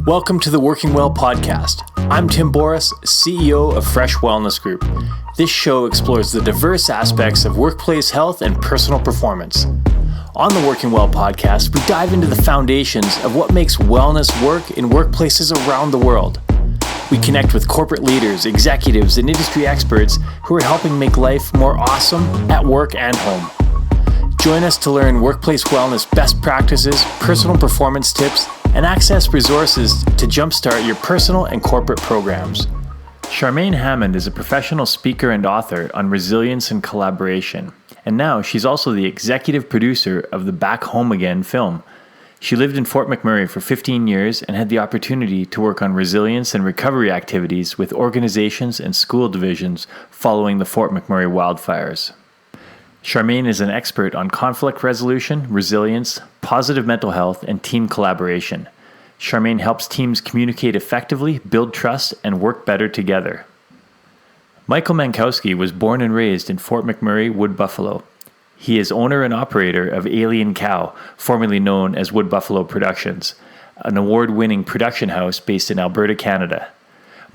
Welcome to the Working Well podcast. I'm Tim Boris, CEO of Fresh Wellness Group. This show explores the diverse aspects of workplace health and personal performance. On the Working Well podcast, we dive into the foundations of what makes wellness work in workplaces around the world. We connect with corporate leaders, executives, and industry experts who are helping make life more awesome at work and home. Join us to learn workplace wellness best practices, personal performance tips, and access resources to jumpstart your personal and corporate programs. Charmaine Hammond is a professional speaker and author on resilience and collaboration, and now she's also the executive producer of the Back Home Again film. She lived in Fort McMurray for 15 years and had the opportunity to work on resilience and recovery activities with organizations and school divisions following the Fort McMurray wildfires. Charmaine is an expert on conflict resolution, resilience, positive mental health, and team collaboration. Charmaine helps teams communicate effectively, build trust, and work better together. Michael Mankowski was born and raised in Fort McMurray, Wood Buffalo. He is owner and operator of Alien Cow, formerly known as Wood Buffalo Productions, an award-winning production house based in Alberta, Canada.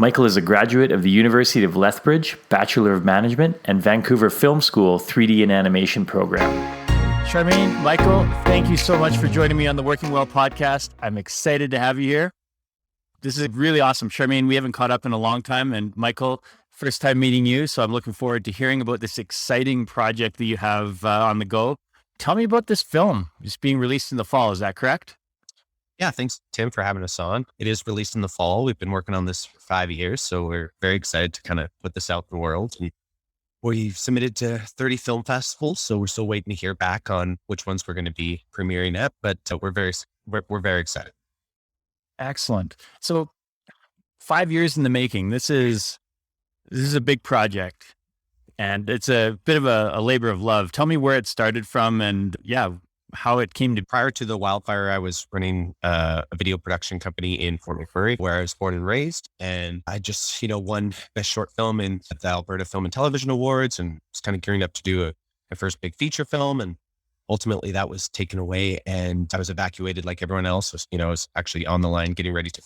Michael is a graduate of the University of Lethbridge, Bachelor of Management, and Vancouver Film School 3D and Animation program. Charmaine, Michael, thank you so much for joining me on the Working Well podcast. I'm excited to have you here. This is really awesome. Charmaine, we haven't caught up in a long time, and Michael, first time meeting you, so I'm looking forward to hearing about this exciting project that you have on the go. Tell me about this film. It's being released in the fall, is that correct? Yeah, thanks, Tim, for having us on. It is released in the fall. We've been working on this for 5 years, so we're very excited to kind of put this out in the world. And we've submitted to 30 film festivals, so we're still waiting to hear back on which ones we're going to be premiering at, but we're very excited. Excellent. So 5 years in the making. This is a big project, and it's a bit of a labor of love. Tell me where it started from and how it came to. Prior to the wildfire, I was running a video production company in Fort McMurray, where I was born and raised. And I just, won Best Short Film in the Alberta Film and Television Awards, and was kind of gearing up to do my first big feature film. And ultimately that was taken away, and I was evacuated like everyone else. I was actually on the line getting ready to,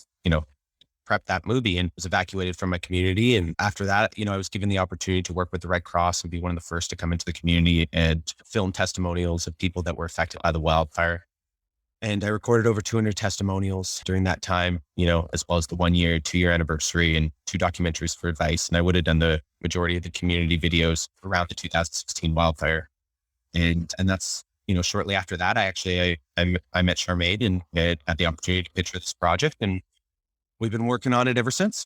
prep that movie, and was evacuated from my community. And after that, I was given the opportunity to work with the Red Cross and be one of the first to come into the community and film testimonials of people that were affected by the wildfire. And I recorded over 200 testimonials during that time, as well as the 1 year, 2 year anniversary, and 2 documentaries for advice. And I would have done the majority of the community videos around the 2016 wildfire. And that's, shortly after that, I met Charmaine and had the opportunity to pitch for this project, and we've been working on it ever since.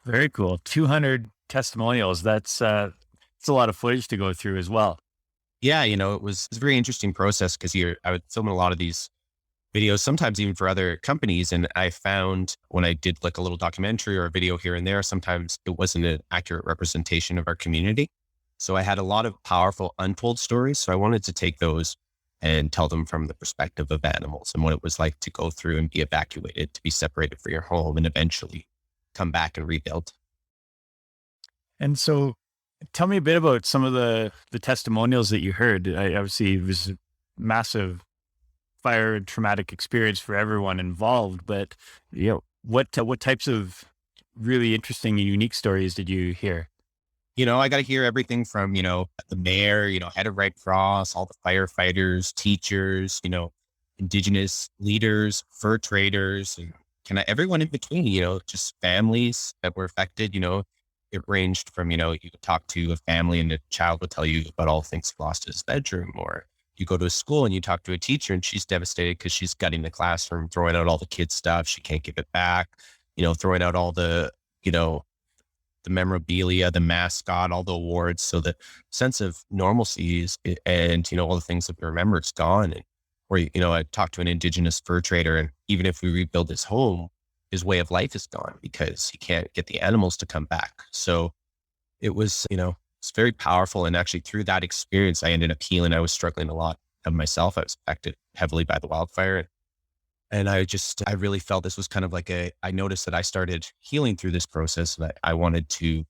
Very cool. 200 testimonials. It's a lot of footage to go through as well. Yeah. It was a very interesting process because I would film a lot of these videos, sometimes even for other companies. And I found when I did like a little documentary or a video here and there, sometimes it wasn't an accurate representation of our community. So I had a lot of powerful untold stories. So I wanted to take those and tell them from the perspective of animals and what it was like to go through and be evacuated, to be separated from your home and eventually come back and rebuild. And so tell me a bit about some of the testimonials that you heard. Obviously, it was a massive fire and traumatic experience for everyone involved, but what types of really interesting and unique stories did you hear? I got to hear everything from, the mayor, head of Red Cross, all the firefighters, teachers, Indigenous leaders, fur traders, and everyone in between, just families that were affected. It ranged from, you could talk to a family and a child would tell you about all things lost in his bedroom, or you go to a school and you talk to a teacher and she's devastated because she's gutting the classroom, throwing out all the kids' stuff. She can't give it back, throwing out all the, the memorabilia, the mascot, all the awards. So the sense of normalcy and all the things that we remember, it's gone. And or, I talked to an Indigenous fur trader, and even if we rebuild his home, his way of life is gone because he can't get the animals to come back. So it was, it's very powerful. And actually through that experience, I ended up healing. I was struggling a lot of myself. I was affected heavily by the wildfire. And I really felt this was kind of like I noticed that I started healing through this process, and I wanted to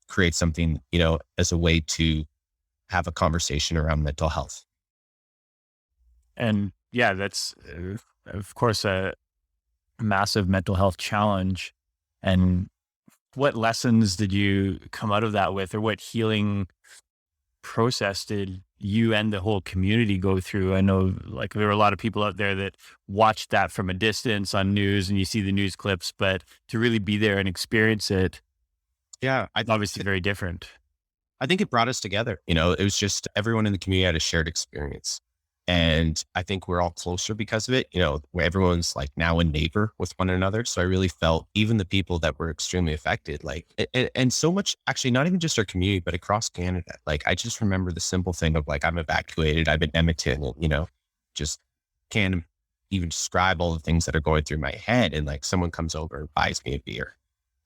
create something, as a way to have a conversation around mental health. And yeah, that's of course massive mental health challenge. And what lessons did you come out of that with, or what healing process did you and the whole community go through? I know like there were a lot of people out there that watched that from a distance on news and you see the news clips, but to really be there and experience it, Yeah, obviously very different. I think it brought us together. It was just everyone in the community had a shared experience. And I think we're all closer because of it, where everyone's like now a neighbor with one another. So I really felt even the people that were extremely affected, like, and so much actually, not even just our community, but across Canada. Like, I just remember the simple thing of like, I'm evacuated, I'm in Edmonton, and, just can't even describe all the things that are going through my head. And like someone comes over and buys me a beer,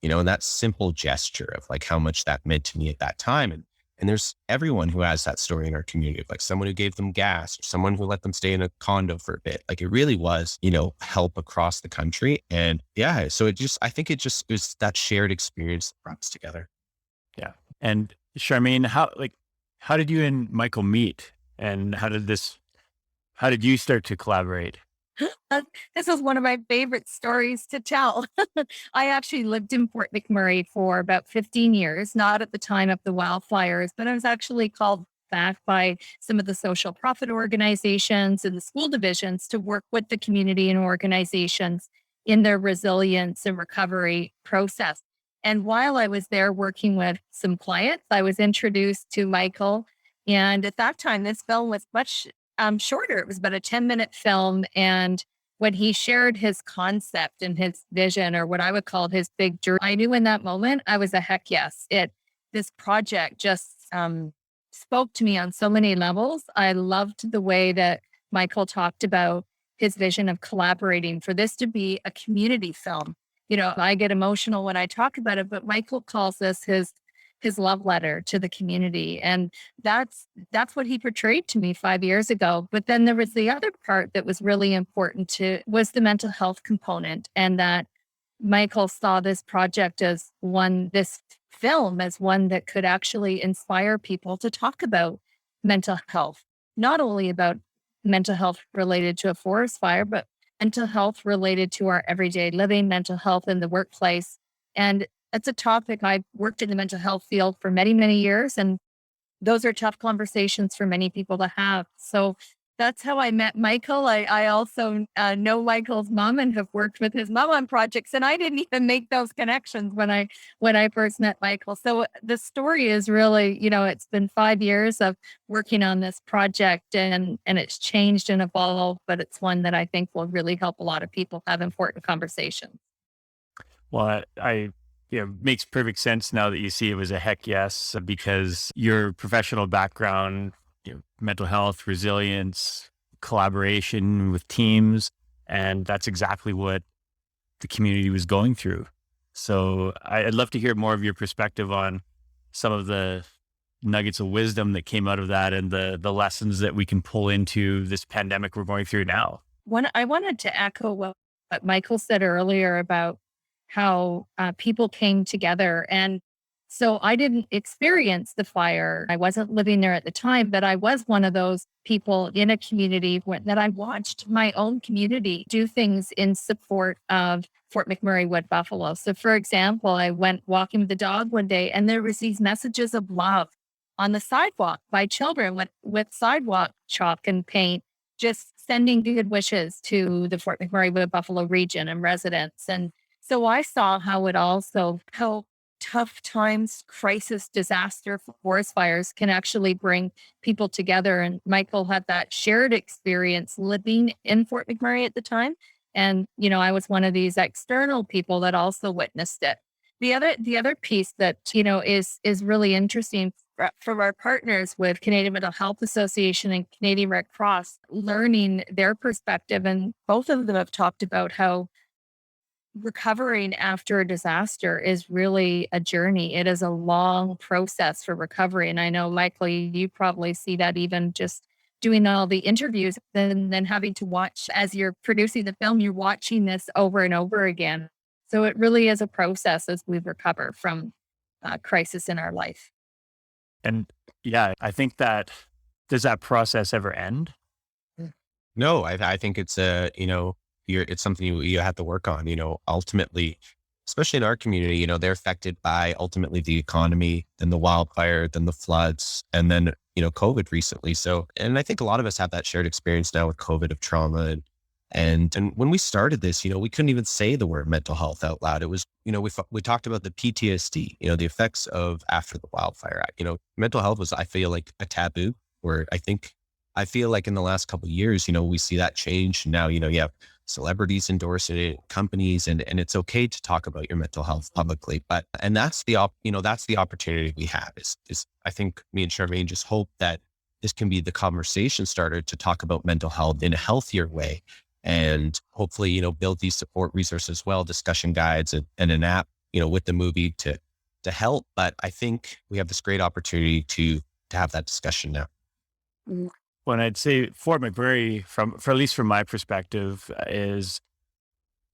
and that simple gesture of like how much that meant to me at that time. And there's everyone who has that story in our community, like someone who gave them gas or someone who let them stay in a condo for a bit. Like it really was, help across the country. And yeah, so I think it was that shared experience that brought us together. Yeah. And Charmaine, how did you and Michael meet, and how did you start to collaborate? This is one of my favorite stories to tell. I actually lived in Fort McMurray for about 15 years, not at the time of the wildfires, but I was actually called back by some of the social profit organizations and the school divisions to work with the community and organizations in their resilience and recovery process. And while I was there working with some clients, I was introduced to Michael. And at that time, this film was much shorter. It was about a 10-minute film. And when he shared his concept and his vision, or what I would call his big dream, I knew in that moment I was a heck yes. This project just spoke to me on so many levels. I loved the way that Michael talked about his vision of collaborating for this to be a community film. I get emotional when I talk about it, but Michael calls this his love letter to the community. And that's what he portrayed to me 5 years ago. But then there was the other part that was really important was the mental health component. And that Michael saw this project this film as one that could actually inspire people to talk about mental health, not only about mental health related to a forest fire, but mental health related to our everyday living, mental health in the workplace. And it's a topic. I've worked in the mental health field for many, many years, and those are tough conversations for many people to have. So that's how I met Michael. I also know Michael's mom and have worked with his mom on projects, and I didn't even make those connections when I first met Michael. So the story is really, it's been 5 years of working on this project, and it's changed and evolved, but it's one that I think will really help a lot of people have important conversations. Well, makes perfect sense now that you see it was a heck yes, because your professional background, mental health, resilience, collaboration with teams, and that's exactly what the community was going through. So I'd love to hear more of your perspective on some of the nuggets of wisdom that came out of that, and the lessons that we can pull into this pandemic we're going through now. I wanted to echo what Michael said earlier about how people came together. And so I didn't experience the fire. I wasn't living there at the time, but I was one of those people in a community that I watched my own community do things in support of Fort McMurray Wood Buffalo. So for example, I went walking with the dog one day, and there was these messages of love on the sidewalk by children with sidewalk chalk and paint, just sending good wishes to the Fort McMurray Wood Buffalo region and residents. And so I saw how tough times, crisis, disaster, forest fires can actually bring people together. And Michael had that shared experience living in Fort McMurray at the time. And, I was one of these external people that also witnessed it. The other piece that, is really interesting from our partners with Canadian Mental Health Association and Canadian Red Cross, learning their perspective. And both of them have talked about how recovering after a disaster is really a journey. It is a long process for recovery. And I know, Michael, you probably see that even just doing all the interviews and then having to watch as you're producing the film, you're watching this over and over again. So it really is a process as we recover from crisis in our life. And yeah, I think does that process ever end? No, I think it's it's something you have to work on, ultimately, especially in our community, they're affected by ultimately the economy, then the wildfire, then the floods, and then, COVID recently. So, and I think a lot of us have that shared experience now with COVID of trauma. And when we started this, we couldn't even say the word mental health out loud. It was, we talked about the PTSD, the effects of after the wildfire. Mental health was, I feel like, a taboo word. I feel like in the last couple of years, we see that change. Now, you have celebrities endorsing it, companies, and it's okay to talk about your mental health publicly. And that's that's the opportunity we have is I think me and Charmaine just hope that this can be the conversation starter to talk about mental health in a healthier way. And hopefully, build these support resources as well, discussion guides and an app, with the movie to help. But I think we have this great opportunity to have that discussion now. When I'd say Fort McMurray, at least from my perspective, is,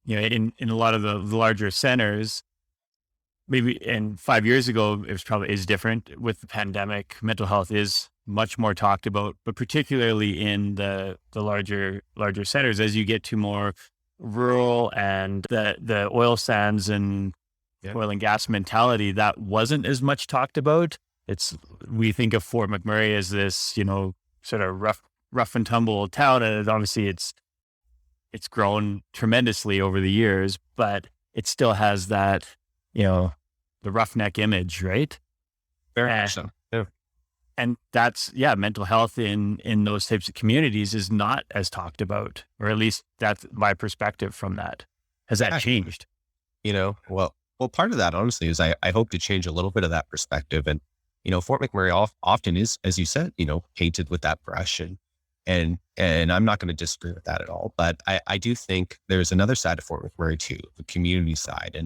in a lot of the larger centers, maybe, and 5 years ago, it was probably is different with the pandemic. Mental health is much more talked about, but particularly in the larger centers, as you get to more rural and the oil sands and oil and gas mentality, that wasn't as much talked about. We think of Fort McMurray as this, sort of rough and tumble town. And obviously it's grown tremendously over the years, but it still has that, the roughneck image, right? Very much so. Yeah. And that's, mental health in those types of communities is not as talked about, or at least that's my perspective from that. Has that changed? Well, part of that, honestly, is I hope to change a little bit of that perspective. And, Fort McMurray often is, as you said, painted with that brush, and I'm not going to disagree with that at all. But I do think there's another side of Fort McMurray too, the community side.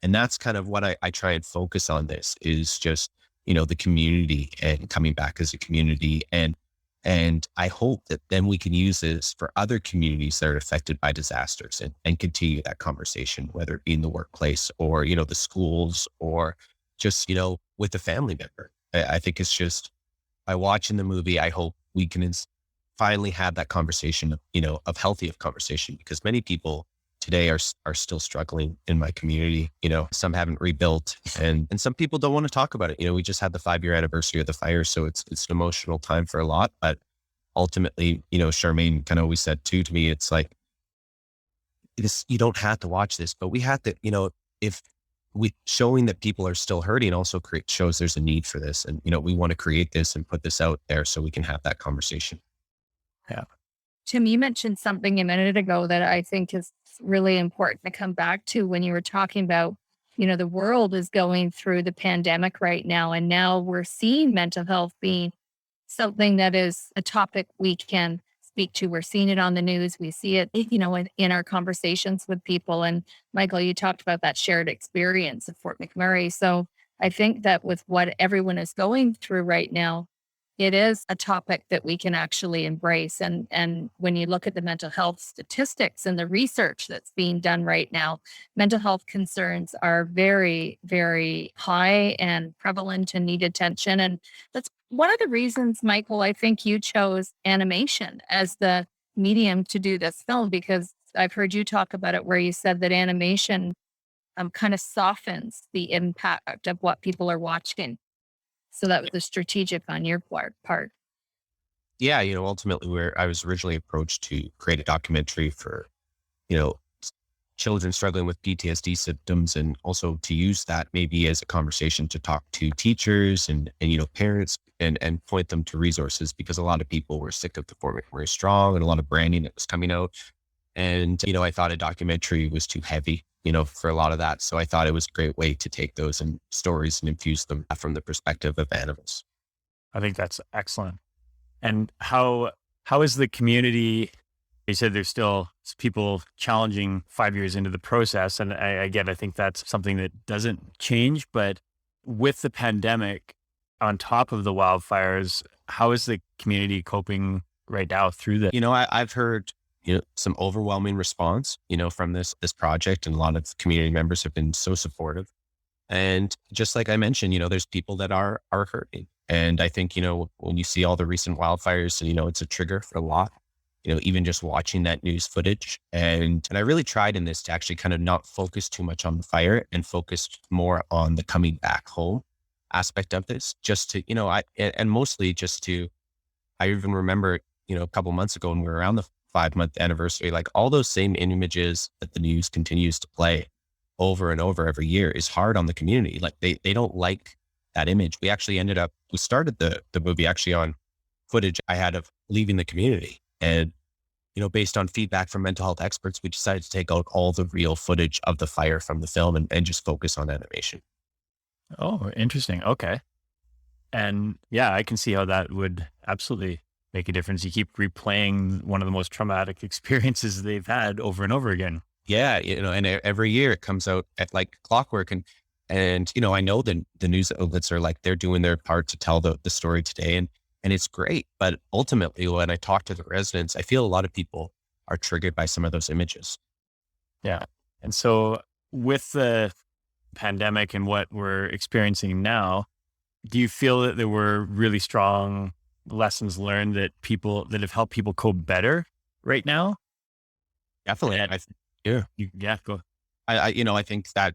And that's kind of what I try and focus on. This is just, the community and coming back as a community. And I hope that then we can use this for other communities that are affected by disasters and continue that conversation, whether it be in the workplace or, the schools or just, with a family member. I think it's just, by watching the movie, I hope we can finally have that conversation, of healthy conversation, because many people today are still struggling in my community. Some haven't rebuilt and some people don't want to talk about it. We just had the 5-year anniversary of the fire. So it's an emotional time for a lot, but ultimately, Charmaine kind of always said too to me, it's like, you don't have to watch this, but we have to, if we showing that people are still hurting also shows there's a need for this. And, we want to create this and put this out there so we can have that conversation. Yeah. Tim, you mentioned something a minute ago that I think is really important to come back to when you were talking about, the world is going through the pandemic right now. And now we're seeing mental health being something that is a topic we can speak to. We're seeing it on the news. We see it, in our conversations with people. And Michael, you talked about that shared experience of Fort McMurray. So I think that with what everyone is going through right now, it is a topic that we can actually embrace. And when you look at the mental health statistics and the research that's being done right now, mental health concerns are very, very high and prevalent and need attention. And that's one of the reasons, Michael, I think you chose animation as the medium to do this film, because I've heard you talk about it where you said that animation kind of softens the impact of what people are watching. So that was a strategic on your part. Yeah. Ultimately I was originally approached to create a documentary for, children struggling with PTSD symptoms, and also to use that maybe as a conversation to talk to teachers and parents and point them to resources, because a lot of people were sick of the Fort McMurray Strong and a lot of branding that was coming out. And, I thought a documentary was too heavy, for a lot of that. So I thought it was a great way to take those and stories and infuse them from the perspective of animals. I think that's excellent. And how is the community? You said there's still people challenging 5 years into the process. And I think that's something that doesn't change. But with the pandemic on top of the wildfires, how is the community coping right now through that? I've heard, some overwhelming response, from this project, and a lot of community members have been so supportive. And just like I mentioned, there's people that are hurting. And I think, when you see all the recent wildfires, it's a trigger for a lot. even just watching that news footage. And I really tried in this to actually kind of not focus too much on the fire and focus more on the coming back home aspect of this, just to, and mostly just to, I even remember, a couple months ago when we were around the 5-month anniversary, like all those same images that the news continues to play over and over every year is hard on the community. Like they don't like that image. We started the movie actually on footage I had of leaving the community. And, based on feedback from mental health experts, we decided to take out all the real footage of the fire from the film and just focus on animation. Oh, interesting. Okay. And yeah, I can see how that would absolutely make a difference. You keep replaying one of the most traumatic experiences they've had over and over again. Yeah. And every year it comes out at like clockwork. And I know the news outlets are like, they're doing their part to tell the story today. And it's great. But ultimately, when I talk to the residents, I feel a lot of people are triggered by some of those images. Yeah. And so with the pandemic and what we're experiencing now, do you feel that there were really strong lessons learned that have helped people cope better right now? Definitely. Go. I think that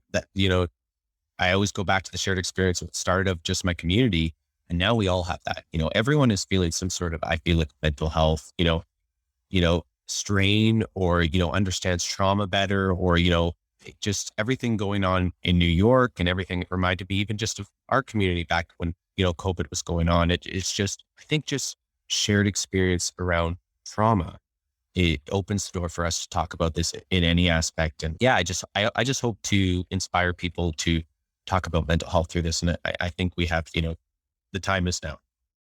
I always go back to the shared experience at the start of just my community. And now we all have that, everyone is feeling some sort of, I feel like mental health, strain, or, understands trauma better, or, just everything going on in New York and everything. It reminded me even just of our community back when, COVID was going on. It's just, I think just shared experience around trauma. It opens the door for us to talk about this in any aspect. And yeah, I just hope to inspire people to talk about mental health through this. And I think we have, the time is now.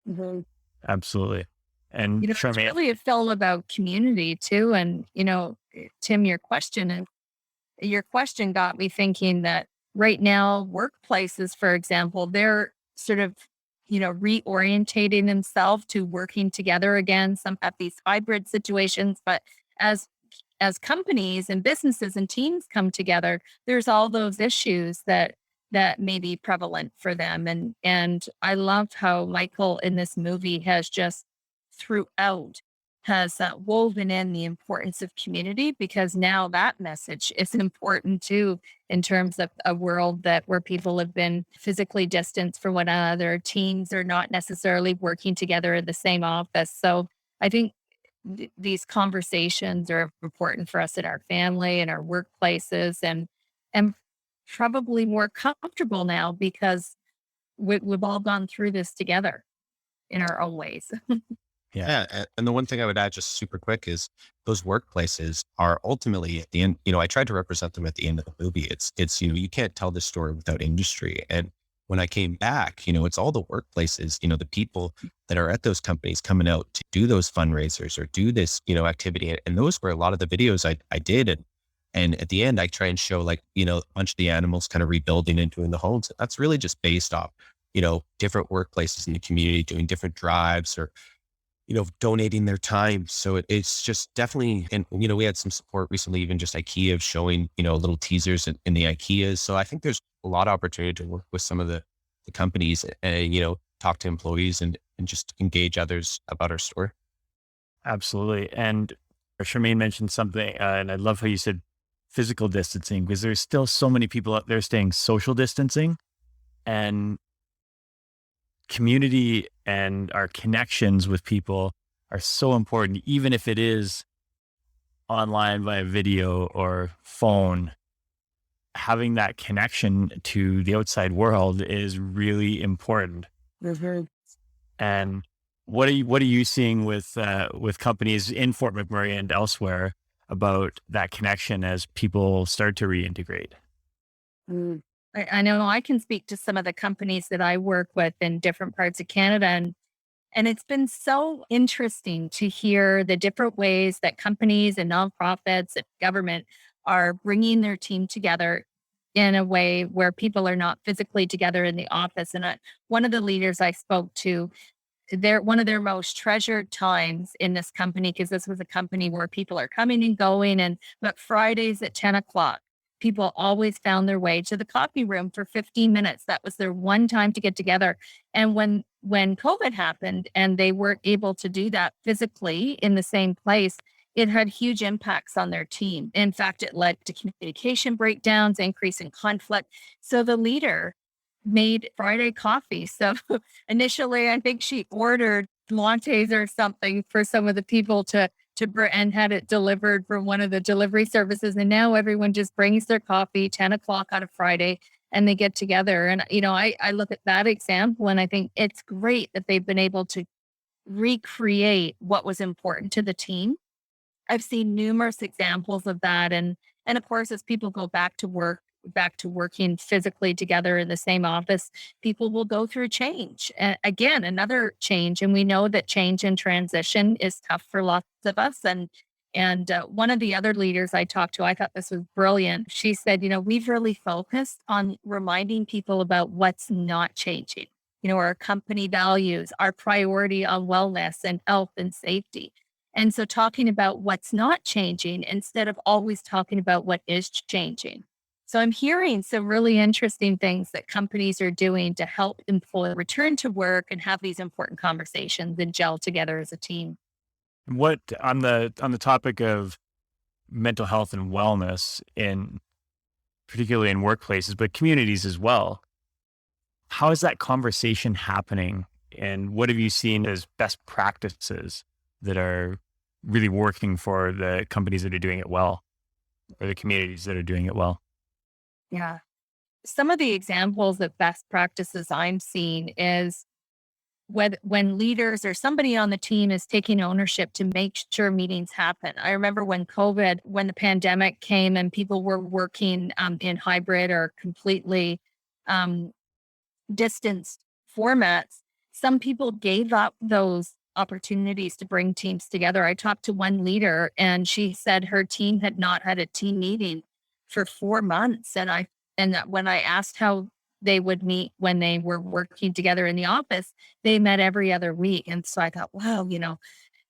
Mm-hmm. Absolutely. And it's really a film about community too. And, Tim, your question got me thinking that right now, workplaces, for example, they're sort of, reorientating themselves to working together again. Some have these hybrid situations, but as companies and businesses and teams come together, there's all those issues that may be prevalent for them. And I love how Michael in this movie has just throughout has woven in the importance of community, because now that message is important too, in terms of a world where people have been physically distanced from one another. Teams are not necessarily working together in the same office. So I think these conversations are important for us in our family and our workplaces, and probably more comfortable now because we've all gone through this together in our own ways. Yeah. And the one thing I would add just super quick is those workplaces are ultimately at the end, I tried to represent them at the end of the movie. It's, you can't tell this story without industry. And when I came back, it's all the workplaces, the people that are at those companies coming out to do those fundraisers or do this, activity. And those were a lot of the videos I did. And at the end, I try and show like, a bunch of the animals kind of rebuilding and doing the homes. That's really just based off, different workplaces in the community doing different drives or, donating their time. So it's just definitely, and, we had some support recently, even just IKEA showing, little teasers in the IKEAs. So I think there's a lot of opportunity to work with some of the companies and, talk to employees and just engage others about our story. Absolutely. And Charmaine mentioned something, and I love how you said physical distancing, because there's still so many people out there staying social distancing, and community and our connections with people are so important, even if it is online via video or phone. Having that connection to the outside world is really important. Mm-hmm. And what are you seeing with companies in Fort McMurray and elsewhere about that connection as people start to reintegrate? I know I can speak to some of the companies that I work with in different parts of Canada, and it's been so interesting to hear the different ways that companies and nonprofits and government are bringing their team together in a way where people are not physically together in the office. And one of the leaders I spoke to, one of their most treasured times in this company, because this was a company where people are coming and going, but Fridays at 10 o'clock, people always found their way to the coffee room for 15 minutes. That was their one time to get together. And when COVID happened and they weren't able to do that physically in the same place, it had huge impacts on their team. In fact, it led to communication breakdowns, increase in conflict. So the leader made Friday coffee. So initially, I think she ordered lattes or something for some of the people and had it delivered from one of the delivery services. And now everyone just brings their coffee 10 o'clock on a Friday and they get together. And, I look at that example and I think it's great that they've been able to recreate what was important to the team. I've seen numerous examples of that. And of course, as people go back to working physically together in the same office, people will go through change. Again, another change. And we know that change and transition is tough for lots of us. And one of the other leaders I talked to, I thought this was brilliant. She said, we've really focused on reminding people about what's not changing. Our company values, our priority on wellness and health and safety. And so talking about what's not changing instead of always talking about what is changing. So I'm hearing some really interesting things that companies are doing to help employees return to work and have these important conversations and gel together as a team. What on the topic of mental health and wellness, particularly in workplaces, but communities as well, how is that conversation happening? And what have you seen as best practices that are really working for the companies that are doing it well, or the communities that are doing it well? Yeah. Some of the examples of best practices I'm seeing is when leaders or somebody on the team is taking ownership to make sure meetings happen. I remember when the pandemic came and people were working in hybrid or completely distanced formats, some people gave up those opportunities to bring teams together. I talked to one leader and she said her team had not had a team meeting for 4 months. And when I asked how they would meet when they were working together in the office, they met every other week. And so I thought, wow,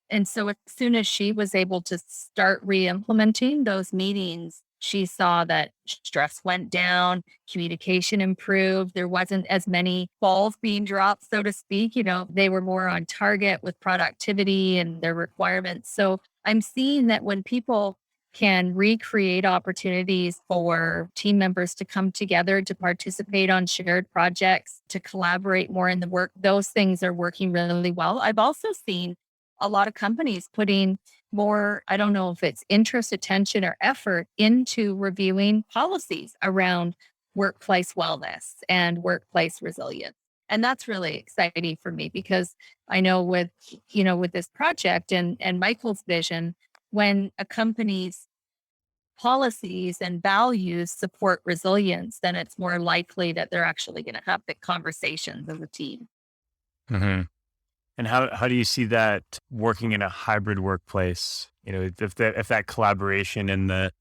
and so as soon as she was able to start re-implementing those meetings, she saw that stress went down, communication improved. There wasn't as many balls being dropped, so to speak. They were more on target with productivity and their requirements. So I'm seeing that when people can recreate opportunities for team members to come together, to participate on shared projects, to collaborate more in the work, those things are working really well. I've also seen a lot of companies putting more, I don't know if it's interest, attention, or effort into reviewing policies around workplace wellness and workplace resilience. And that's really exciting for me because I know with this project and Michael's vision, when a company's policies and values support resilience, then it's more likely that they're actually going to have the conversations as a team. Mm-hmm. And how do you see that working in a hybrid workplace? If that collaboration and the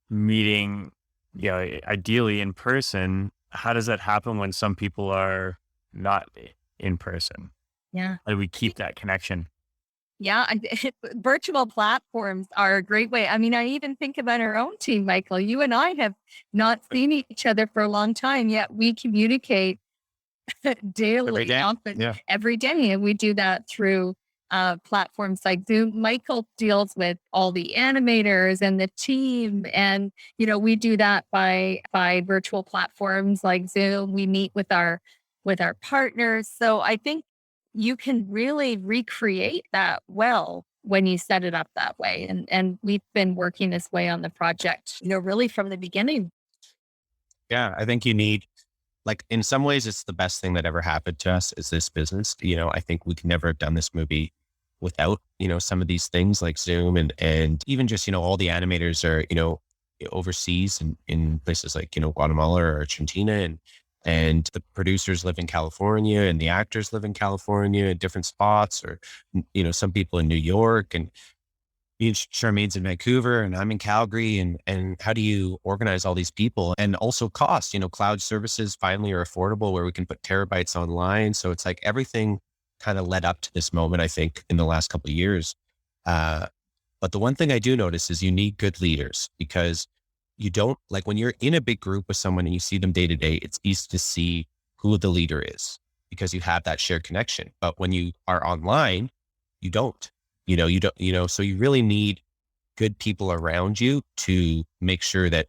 meeting, ideally in person, how does that happen when some people are not in person? Yeah. How do we keep that connection? Yeah, virtual platforms are a great way. I mean, I even think about our own team, Michael. You and I have not seen each other for a long time, yet we communicate daily, Every day. often, Yeah. every day. And we do that through platforms like Zoom. Michael deals with all the animators and the team. And, we do that by virtual platforms like Zoom. We meet with our partners. So I think you can really recreate that well when you set it up that way. And we've been working this way on the project, really from the beginning. Yeah. I think you need, in some ways, it's the best thing that ever happened to us is this business. I think we could never have done this movie without, some of these things like Zoom and even just, all the animators are, overseas in places like, Guatemala or Argentina and the producers live in California and the actors live in California in different spots or, some people in New York and Charmaine's in Vancouver and I'm in Calgary. And how do you organize all these people and also cost, cloud services finally are affordable where we can put terabytes online. So it's like everything kind of led up to this moment, I think, in the last couple of years. But the one thing I do notice is you need good leaders because you don't like when you're in a big group with someone and you see them day to day, it's easy to see who the leader is because you have that shared connection. But when you are online, you don't, so you really need good people around you to make sure that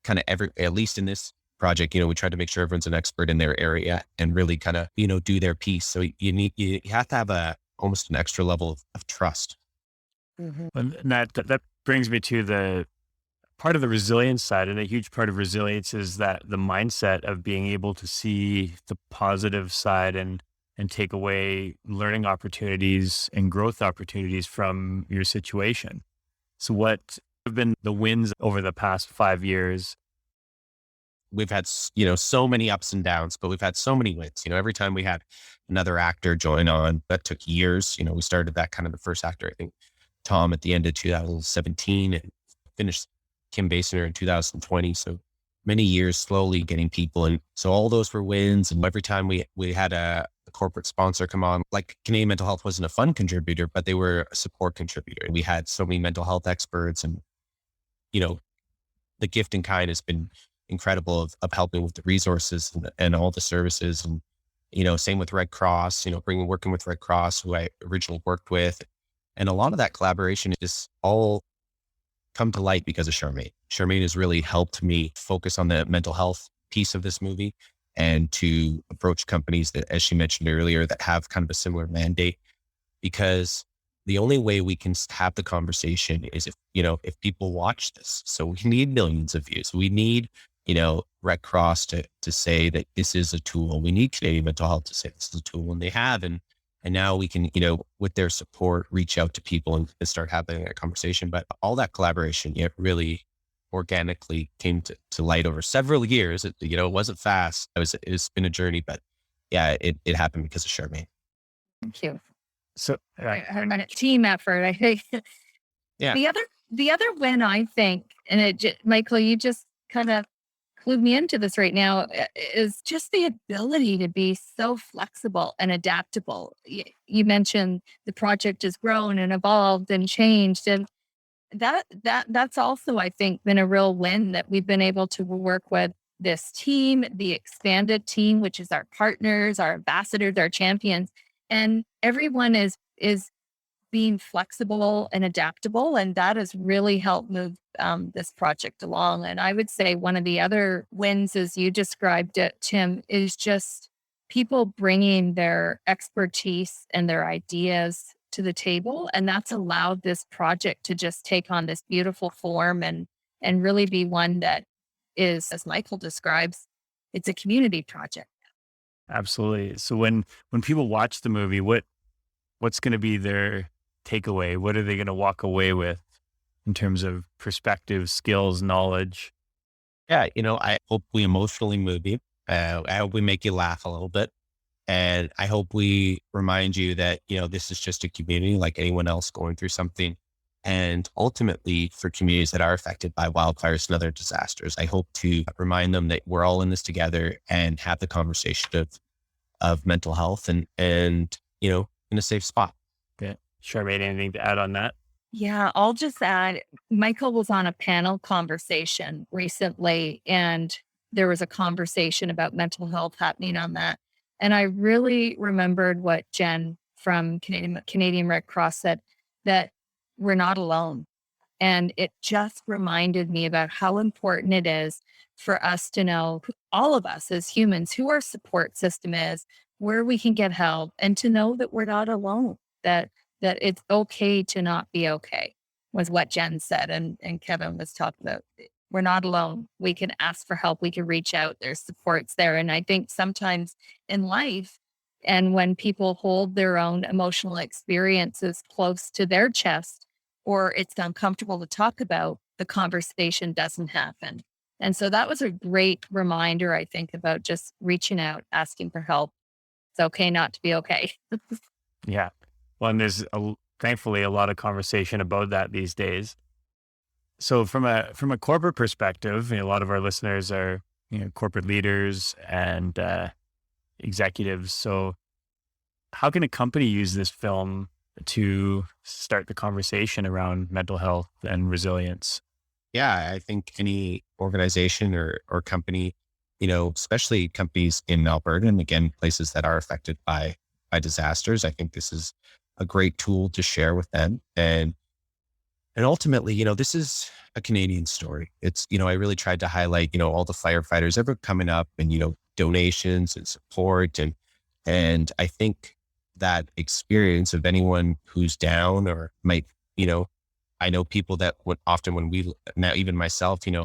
kind of at least in this project, we tried to make sure everyone's an expert in their area and really kind of, do their piece. So you have to have almost an extra level of trust. And that brings me to the part of the resilience side. And a huge part of resilience is that the mindset of being able to see the positive side and take away learning opportunities and growth opportunities from your situation. So what have been the wins over the past 5 years? We've had, so many ups and downs, but we've had so many wins. Every time we had another actor join on, that took years. We started that kind of the first actor, I think, Tom, at the end of 2017 and finished Kim Basinger in 2020. So many years slowly getting people. And so all those were wins. And every time we had a corporate sponsor come on, like Canadian Mental Health wasn't a fund contributor, but they were a support contributor. We had so many mental health experts and, the gift in kind has been incredible of helping with the resources and all the services. And, same with Red Cross, working with Red Cross, who I originally worked with. And a lot of that collaboration is all come to light because of Charmaine. Charmaine has really helped me focus on the mental health piece of this movie and to approach companies that, as she mentioned earlier, that have kind of a similar mandate, because the only way we can have the conversation is if people watch this. So we need millions of views. We need, Red Cross to say that this is a tool. We need Canadian Mental Health to say this is a tool, and they have. And now we can, with their support, reach out to people and start having that conversation. But all that collaboration, it really organically came to light over several years. It wasn't fast. It's been a journey, but yeah, it happened because of Charmaine. Thank you. So A team effort, I think. Yeah. The other win, I think, and Michael, you just kind of clued me into this right now, is just the ability to be so flexible and adaptable. You mentioned the project has grown and evolved and changed, and that's also, I think, been a real win, that we've been able to work with this team, the expanded team, which is our partners, our ambassadors, our champions, and everyone is being flexible and adaptable. And that has really helped move this project along. And I would say one of the other wins, as you described it, Tim, is just people bringing their expertise and their ideas to the table. And that's allowed this project to just take on this beautiful form and really be one that is, as Michael describes, it's a community project. Absolutely. So when people watch the movie, what's going to be their takeaway? What are they going to walk away with in terms of perspective, skills, knowledge? Yeah. I hope we emotionally move you. I hope we make you laugh a little bit. And I hope we remind you that, this is just a community like anyone else going through something. And ultimately, for communities that are affected by wildfires and other disasters, I hope to remind them that we're all in this together and have the conversation of mental health and in a safe spot. Yeah. Charmaine, anything to add on that? Yeah, I'll just add, Michael was on a panel conversation recently, and there was a conversation about mental health happening on that. And I really remembered what Jen from Canadian Red Cross said, that we're not alone. And it just reminded me about how important it is for us to know, all of us as humans, who our support system is, where we can get help, and to know that we're not alone, that it's okay to not be okay, was what Jen said. And Kevin was talking about, we're not alone. We can ask for help. We can reach out. There's supports there. And I think sometimes in life, and when people hold their own emotional experiences close to their chest, or it's uncomfortable to talk about, the conversation doesn't happen. And so that was a great reminder, I think, about just reaching out, asking for help. It's okay not to be okay. Yeah. Well, and there's thankfully a lot of conversation about that these days. So from a corporate perspective, a lot of our listeners are corporate leaders and executives. So how can a company use this film to start the conversation around mental health and resilience? Yeah, I think any organization or company, especially companies in Alberta and again, places that are affected by disasters, I think this is a great tool to share with them. And ultimately, this is a Canadian story. It's, I really tried to highlight, all the firefighters ever coming up and, donations and support. And I think that experience of anyone who's down or might, I know people that would often when we, now even myself, I'm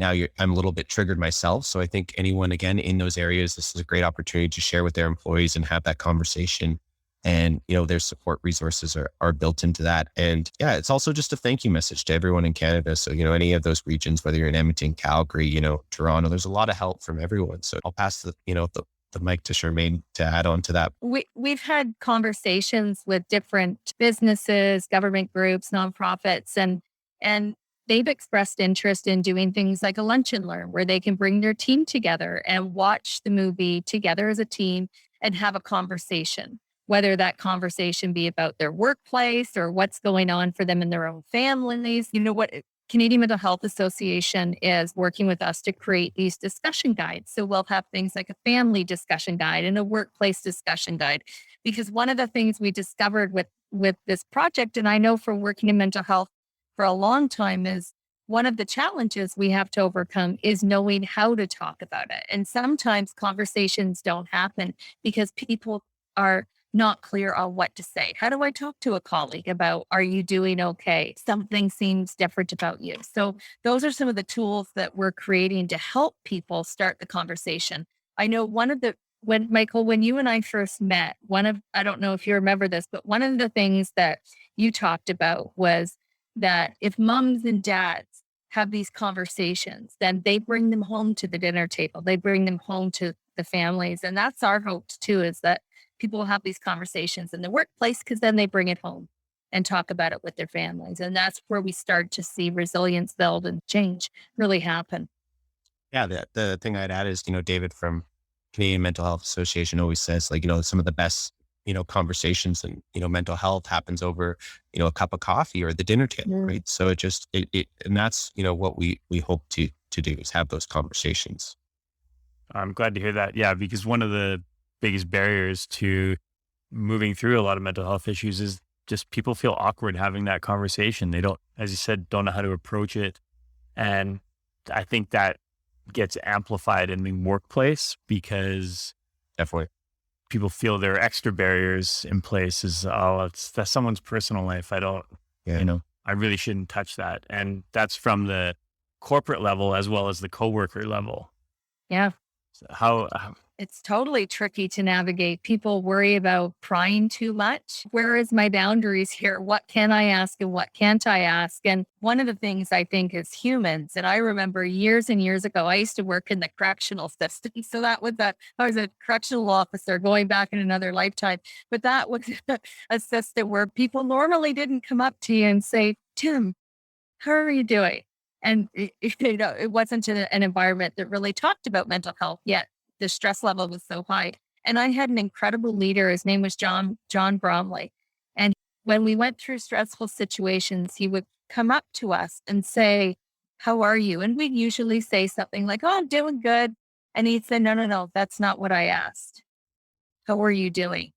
a little bit triggered myself. So I think anyone again in those areas, this is a great opportunity to share with their employees and have that conversation. And, their support resources are built into that. And yeah, it's also just a thank you message to everyone in Canada. So, any of those regions, whether you're in Edmonton, Calgary, Toronto, there's a lot of help from everyone. So I'll pass the mic to Charmaine to add on to that. We've had conversations with different businesses, government groups, nonprofits, and they've expressed interest in doing things like a lunch and learn where they can bring their team together and watch the movie together as a team and have a conversation, whether that conversation be about their workplace or what's going on for them in their own families. What Canadian Mental Health Association is working with us to create these discussion guides. So we'll have things like a family discussion guide and a workplace discussion guide. Because one of the things we discovered with this project, and I know from working in mental health for a long time, is one of the challenges we have to overcome is knowing how to talk about it. And sometimes conversations don't happen because people are not clear on what to say. How do I talk to a colleague about, are you doing okay? Something seems different about you. So those are some of the tools that we're creating to help people start the conversation. I know when you and I first met, I don't know if you remember this, but one of the things that you talked about was that if moms and dads have these conversations, then they bring them home to the dinner table. They bring them home to the families. And that's our hope too, is that people will have these conversations in the workplace because then they bring it home and talk about it with their families. And that's where we start to see resilience build and change really happen. Yeah. The thing I'd add is, David from Canadian Mental Health Association always says some of the best, conversations and, mental health happens over, a cup of coffee or the dinner table. Right. So and that's, what we hope to do is have those conversations. I'm glad to hear that. Yeah. Because one of the biggest barriers to moving through a lot of mental health issues is just people feel awkward having that conversation. They don't, as you said, don't know how to approach it. And I think that gets amplified in the workplace because Definitely people feel there are extra barriers in place that's someone's personal life. I really shouldn't touch that. And that's from the corporate level as well as the coworker level. Yeah. So it's totally tricky to navigate. People worry about prying too much. Where is my boundaries here? What can I ask and what can't I ask? And one of the things I think is humans, and I remember years and years ago, I used to work in the correctional system. So I was a correctional officer going back in another lifetime. But that was a system where people normally didn't come up to you and say, Tim, how are you doing? And it wasn't an environment that really talked about mental health yet. The stress level was so high. And I had an incredible leader. His name was John Bromley. And when we went through stressful situations, he would come up to us and say, how are you? And we'd usually say something like, oh, I'm doing good. And he'd say, no, that's not what I asked. How are you doing?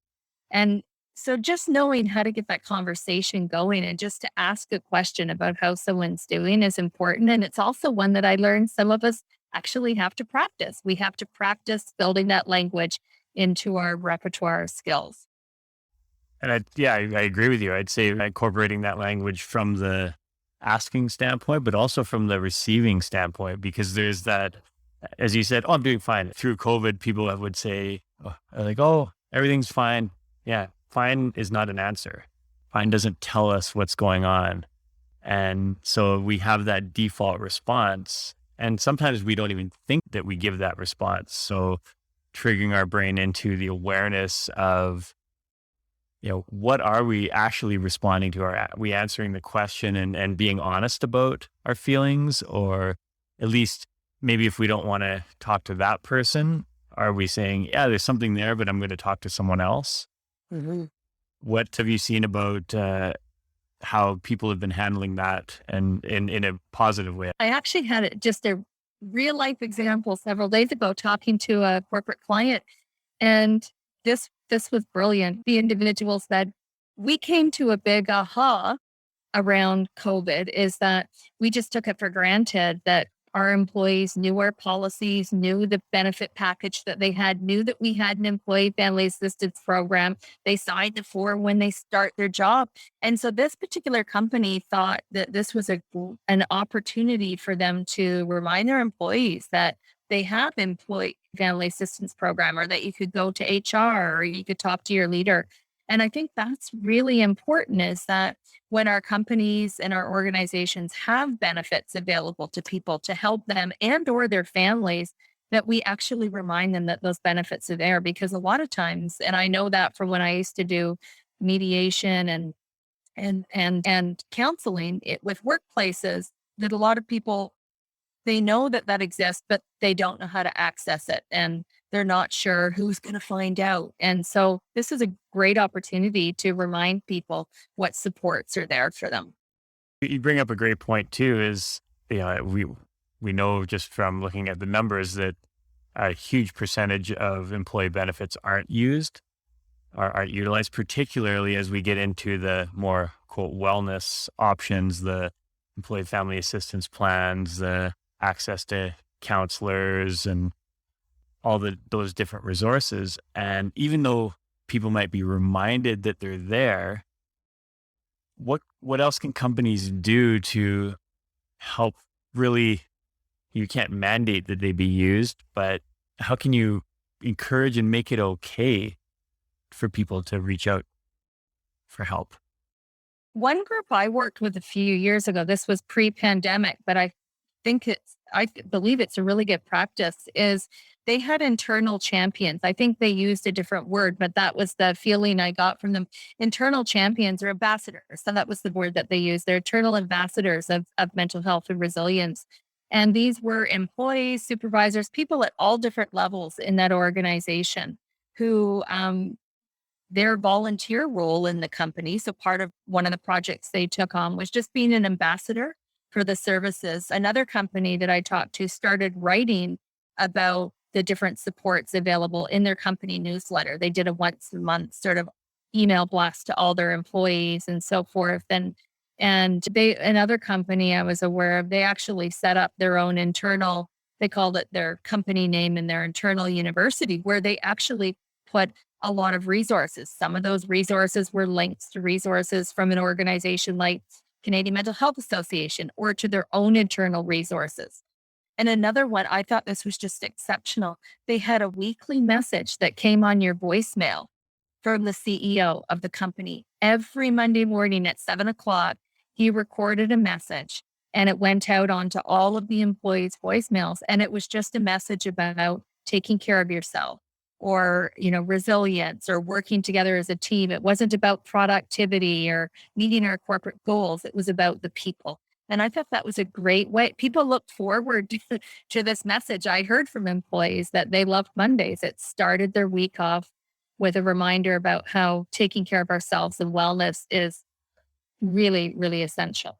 And so just knowing how to get that conversation going and just to ask a question about how someone's doing is important. And it's also one that I learned some of us actually have to practice. We have to practice building that language into our repertoire of skills. And I agree with you. I'd say incorporating that language from the asking standpoint, but also from the receiving standpoint, because there's that, as you said, oh, I'm doing fine. Through COVID, people would say, oh, everything's fine. Yeah. Fine is not an answer. Fine doesn't tell us what's going on. And so we have that default response. And sometimes we don't even think that we give that response. So triggering our brain into the awareness of, what are we actually responding to? Are we answering the question and being honest about our feelings? Or at least maybe if we don't want to talk to that person, are we saying, yeah, there's something there, but I'm going to talk to someone else? Mm-hmm. What have you seen about how people have been handling that and in a positive way. I actually had just a real life example several days ago talking to a corporate client, and this was brilliant. The individual said, we came to a big aha around COVID is that we just took it for granted that our employees knew our policies, knew the benefit package that they had, knew that we had an employee family assistance program. They signed the form when they start their job. And so this particular company thought that this was an opportunity for them to remind their employees that they have employee family assistance program, or that you could go to HR, or you could talk to your leader. And I think that's really important, is that when our companies and our organizations have benefits available to people to help them and or their families, that we actually remind them that those benefits are there. Because a lot of times, and I know that from when I used to do mediation and counseling with workplaces, that a lot of people, they know that that exists, but they don't know how to access it, and they're not sure who's going to find out. And so this is a great opportunity to remind people what supports are there for them. You bring up a great point too, is, we know just from looking at the numbers that a huge percentage of employee benefits aren't used or aren't utilized, particularly as we get into the more quote wellness options, the employee family assistance plans, the access to counselors and all those different resources. And even though people might be reminded that they're there, what else can companies do to help? Really, you can't mandate that they be used, but how can you encourage and make it okay for people to reach out for help? One group I worked with a few years ago, this was pre-pandemic, but I believe it's a really good practice, is they had internal champions. I think they used a different word, but that was the feeling I got from them. Internal champions or ambassadors. So that was the word that they used. They're internal ambassadors of mental health and resilience. And these were employees, supervisors, people at all different levels in that organization who, their volunteer role in the company. So part of one of the projects they took on was just being an ambassador for the services. Another company that I talked to started writing about the different supports available in their company newsletter. They did a once a month sort of email blast to all their employees and so forth. And another company I was aware of, they actually set up their own internal, they called it their company name and their internal university, where they actually put a lot of resources. Some of those resources were links to resources from an organization like Canadian Mental Health Association, or to their own internal resources. And another one, I thought this was just exceptional. They had a weekly message that came on your voicemail from the CEO of the company. Every Monday morning at 7:00, he recorded a message and it went out onto all of the employees' voicemails. And it was just a message about taking care of yourself, or, resilience, or working together as a team. It wasn't about productivity or meeting our corporate goals. It was about the people. And I thought that was a great way. People looked forward to this message. I heard from employees that they loved Mondays. It started their week off with a reminder about how taking care of ourselves and wellness is really, really essential.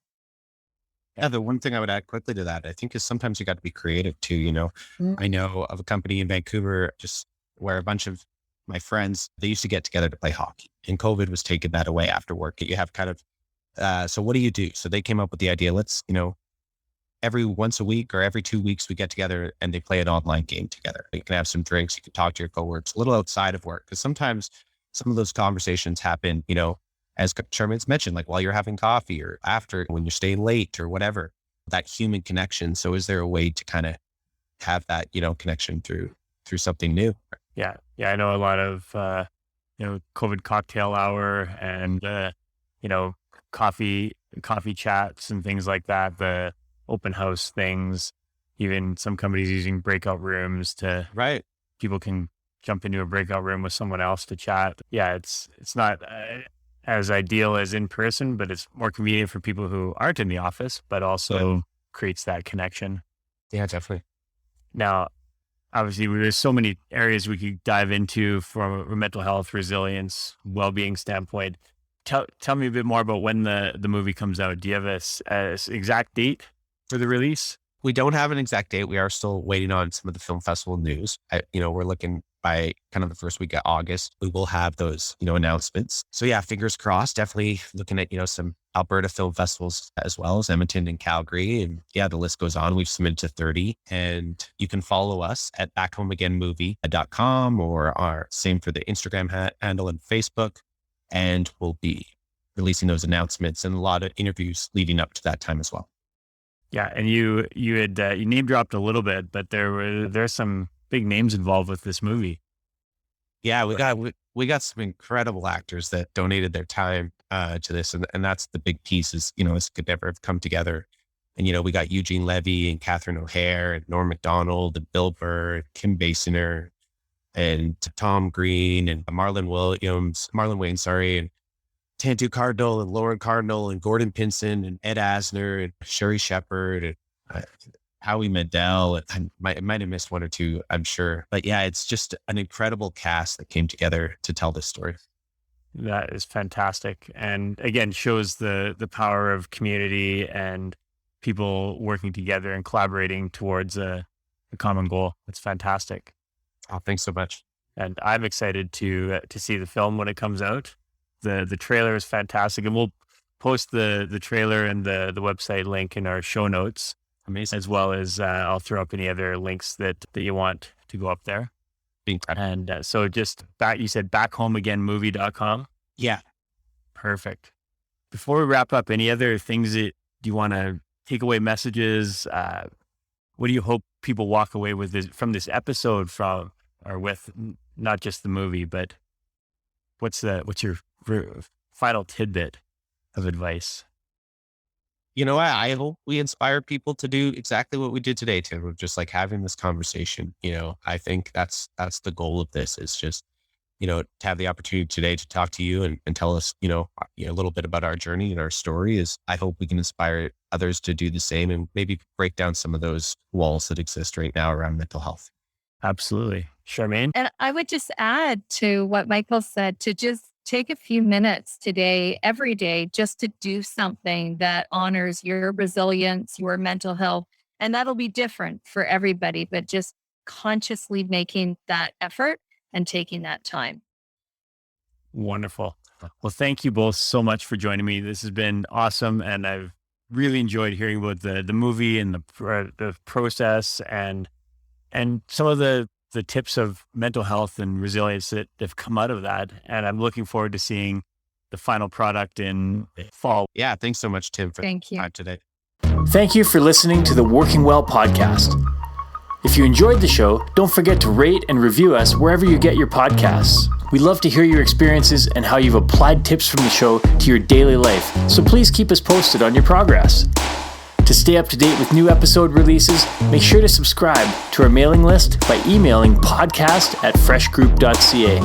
Yeah, the one thing I would add quickly to that, I think, is sometimes you got to be creative too. I know of a company in Vancouver, just where a bunch of my friends, they used to get together to play hockey, and COVID was taking that away after work. You have kind of, so what do you do? So they came up with the idea, let's, every once a week or every 2 weeks, we get together and they play an online game together. You can have some drinks, you can talk to your coworkers a little outside of work. Because sometimes some of those conversations happen, as Charmaine's mentioned, like while you're having coffee or after, when you're staying late or whatever, that human connection. So is there a way to kind of have that, connection through something new? Yeah. I know a lot of, COVID cocktail hour and, coffee chats and things like that, the open house things, even some companies using breakout rooms to, Right. People can jump into a breakout room with someone else to chat. Yeah. It's not as ideal as in person, but it's more convenient for people who aren't in the office, but also creates that connection. Yeah, definitely. Now, obviously, there's so many areas we could dive into from a mental health, resilience, well-being standpoint. tell me a bit more about when the movie comes out. Do you have a exact date for the release? We don't have an exact date. We are still waiting on some of the film festival news. We're looking by kind of the first week of August, we will have those, announcements. So yeah, fingers crossed, definitely looking at, some Alberta film festivals as well as Edmonton and Calgary. And yeah, the list goes on. We've submitted to 30 and you can follow us at backhomeagainmovie.com or our same for the Instagram handle and Facebook. And we'll be releasing those announcements and a lot of interviews leading up to that time as well. Yeah. And you had, you name dropped a little bit, but there's some big names involved with this movie. Yeah, we got some incredible actors that donated their time to this, and that's the big piece. Is this could never have come together. And we got Eugene Levy and Catherine O'Hare and Norm Macdonald and Bill Burr, and Kim Basinger, and Tom Green and Marlon Wayne, and Tantu Cardinal and Lauren Cardinal and Gordon Pinson and Ed Asner and Sherry Shepard and Howie Mandel. I might have missed one or two, I'm sure. But yeah, it's just an incredible cast that came together to tell this story. That is fantastic. And again, shows the power of community and people working together and collaborating towards a common goal. It's fantastic. Oh, thanks so much. And I'm excited to see the film when it comes out. The trailer is fantastic. And we'll post the trailer and the website link in our show notes. Amazing. As well as I'll throw up any other links that you want to go up there. And so just you said backhomeagainmovie.com? Yeah. Perfect. Before we wrap up, any other things that you want to take away messages? What do you hope people walk away with from this episode or with not just the movie, but what's your final tidbit of advice? I hope we inspire people to do exactly what we did today, Tim, of just like having this conversation. I think that's the goal of this is just, to have the opportunity today to talk to you and tell us, a little bit about our journey and our story is I hope we can inspire others to do the same and maybe break down some of those walls that exist right now around mental health. Absolutely. Charmaine? And I would just add to what Michael said to just take a few minutes today, every day, just to do something that honors your resilience, your mental health. And that'll be different for everybody, but just consciously making that effort and taking that time. Wonderful. Well, thank you both so much for joining me. This has been awesome. And I've really enjoyed hearing about the movie and the process and some of the tips of mental health and resilience that have come out of that. And I'm looking forward to seeing the final product in fall. Yeah. Thanks so much, Tim, for Thank you. time today. Thank you for listening to the Working Well podcast. If you enjoyed the show, don't forget to rate and review us wherever you get your podcasts. We love to hear your experiences and how you've applied tips from the show to your daily life. So please keep us posted on your progress. To stay up to date with new episode releases, make sure to subscribe to our mailing list by emailing podcast@freshgroup.ca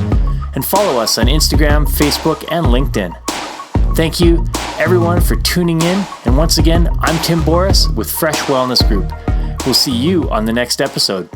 and follow us on Instagram, Facebook, and LinkedIn. Thank you, everyone, for tuning in. And once again, I'm Tim Boris with Fresh Wellness Group. We'll see you on the next episode.